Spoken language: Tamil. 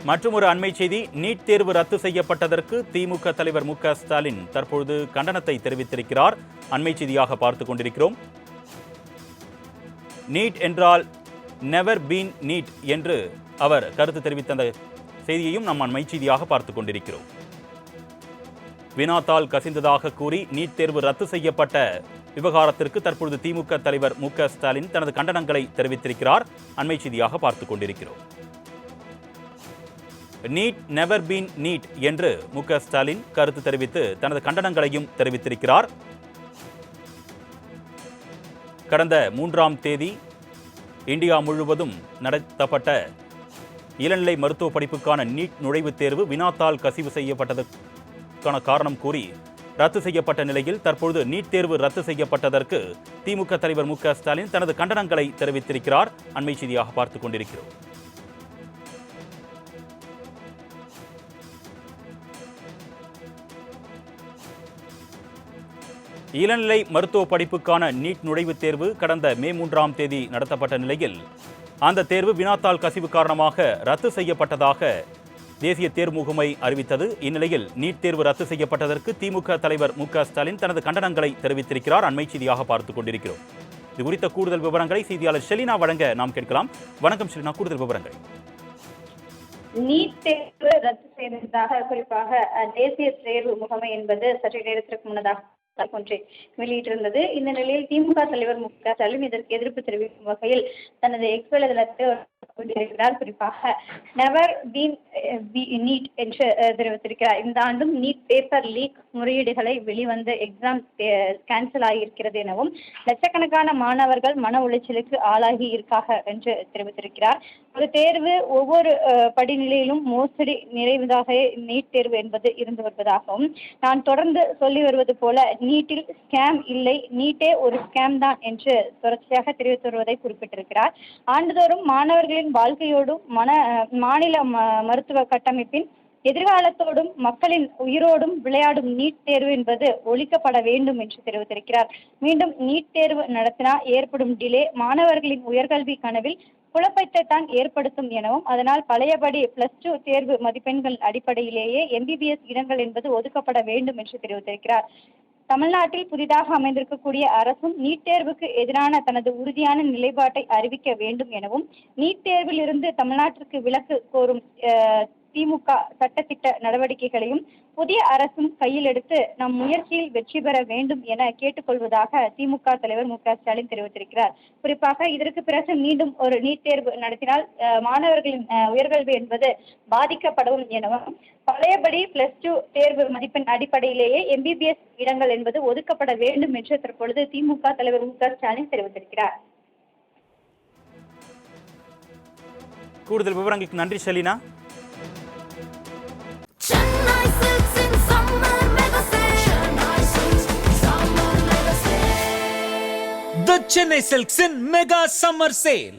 மற்றும் ஒரு அண்மை செய்தி, நீட் தேர்வு ரத்து செய்யப்பட்டதற்கு திமுக தலைவர் மு க ஸ்டாலின் தற்பொழுது கண்டனத்தை தெரிவித்திருக்கிறார். அண்மை செய்தியாக பார்த்துக் கொண்டிருக்கிறோம். நீட் என்றால் நெவர் பீன் நீட் என்று அவர் கருத்து தெரிவித்த அந்த செய்தியையும் நாம் அண்மை செய்தியாக பார்த்துக் கொண்டிருக்கிறோம். வினாத்தால் கசிந்ததாக கூறி நீட் தேர்வு ரத்து செய்யப்பட்ட விவகாரத்திற்கு தற்பொழுது திமுக தலைவர் மு க ஸ்டாலின் தனது கண்டனங்களை தெரிவித்திருக்கிறார். அண்மை செய்தியாக பார்த்துக் கொண்டிருக்கிறோம். நீட் நெவர் பீன் நீட் என்று மு க ஸ்டாலின் கருத்து தெரிவித்து தனது கண்டனங்களையும் தெரிவித்திருக்கிறார். கடந்த 3ஆம் தேதி இந்தியா முழுவதும் நடத்தப்பட்ட இளநிலை மருத்துவ படிப்புக்கான நீட் நுழைவுத் தேர்வு வினாத்தால் கசிவு செய்யப்பட்டதற்கான காரணம் கூறி ரத்து செய்யப்பட்ட நிலையில் தற்பொழுது நீட் தேர்வு ரத்து செய்யப்பட்டதற்கு திமுக தலைவர் மு க ஸ்டாலின் தனது கண்டனங்களை தெரிவித்திருக்கிறார். அண்மை செய்தியாக பார்த்துக் கொண்டிருக்கிறோம். இளநிலை மருத்துவ படிப்புக்கான நீட் நுழைவுத் தேர்வு கடந்த மே 3ஆம் தேதி நடத்தப்பட்ட நிலையில் அந்த தேர்வு வினாத்தாள் கசிவு காரணமாக ரத்து செய்யப்பட்டதாக தேசிய தேர்வு முகமை அறிவித்தது. இந்நிலையில் நீட் தேர்வு ரத்து செய்யப்பட்டதற்கு திமுக தலைவர் மு க ஸ்டாலின் தனது கண்டனங்களை தெரிவித்திருக்கிறார். அண்மை செய்தியாக பார்த்துக் கொண்டிருக்கிறோம். இது குறித்த கூடுதல் விவரங்களை செய்தியாளர் ஷெலினா வழங்க நாம் கேட்கலாம். வணக்கம் ஷெலினா, கூடுதல் விவரங்கள். நீட் தேர்வு ரத்து செய்ததாக குறிப்பாக தேசிய தேர்வு முகமை என்பது சற்று நேரத்திற்கு முன்னதாக ஒன்றை வெளியிட்டிருந்தது. இந்த நிலையில் திமுக தலைவர் மு க ஸ்டாலின் இதற்கு எதிர்ப்பு தெரிவிக்கும் வகையில் தனது எக்ஸ் வலைதளத்தில் கொண்டிருக்கிறார். குறிப்பாக நெவர் பீன் நீட் என்று தெரிவித்திருக்கிறார். இந்த ஆண்டும் நீட் பேப்பர் லீக் முறையீடுகளை வெளிவந்து எக்ஸாம் கேன்சல் ஆகியிருக்கிறது எனவும் லட்சக்கணக்கான மாணவர்கள் மன உளைச்சலுக்கு ஆளாகி இருக்காக என்று தெரிவித்திருக்கிறார். ஒரு தேர்வு ஒவ்வொரு படிநிலையிலும் மோசடி நிறைவதாக நீட் தேர்வு என்பது இருந்து வருவதாகவும் நான் தொடர்ந்து சொல்லி வருவது போல நீட்டில் ஸ்கேம் இல்லை, நீட்டே ஒரு ஸ்கேம் தான் என்று தொடர்ச்சியாக தெரிவித்து வருவதை குறிப்பிட்டிருக்கிறார். ஆண்டுதோறும் மாணவர்களின் வாழ்க்கையோடும் மாநில மருத்துவ கட்டமைப்பின் எதிர்காலத்தோடும் மக்களின் உயிரோடும் விளையாடும் நீட் தேர்வு என்பது ஒழிக்கப்பட வேண்டும் என்று தெரிவித்திருக்கிறார். மீண்டும் நீட் தேர்வு நடத்தினா ஏற்படும் டிலே மாணவர்களின் உயர்கல்வி கனவில் குழப்பத்தை தான் ஏற்படுத்தும் எனவும் அதனால் பழையபடி +2 தேர்வு மதிப்பெண்கள் அடிப்படையிலேயே MBBS இடங்கள் என்பது ஒதுக்கப்பட வேண்டும் என்று தெரிவித்திருக்கிறார். தமிழ்நாட்டில் புதிதாக அமைந்திருக்கக்கூடிய அரசும் நீட் தேர்வுக்கு எதிரான தனது உறுதியான நிலைப்பாட்டை அறிவிக்க வேண்டும் எனவும் நீட் தேர்வில் இருந்து தமிழ்நாட்டிற்கு விலக்கு கோரும் திமுக சட்டத்திட்ட நடவடிக்கைகளையும் புதிய அரசும் கையில் எடுத்து நம் முயற்சியில் வெற்றி பெற வேண்டும் என கேட்டுக்கொள்வதாக திமுக தலைவர் மு க ஸ்டாலின் தெரிவித்திருக்கிறார். குறிப்பாக இதற்கு பிறகு மீண்டும் ஒரு நீட் தேர்வு நடத்தினால் மாணவர்களின் உயர்கல்வி என்பது பாதிக்கப்படும் எனவும் பழையபடி +2 தேர்வு மதிப்பெண் அடிப்படையிலேயே MBBS இடங்கள் என்பது ஒதுக்கப்பட வேண்டும் என்று தற்பொழுது திமுக தலைவர் மு க ஸ்டாலின் தெரிவித்திருக்கிறார். கூடுதல் விவரங்களுக்கு நன்றி ஷெலினா. The Chennai Silks in Mega Summer Sale.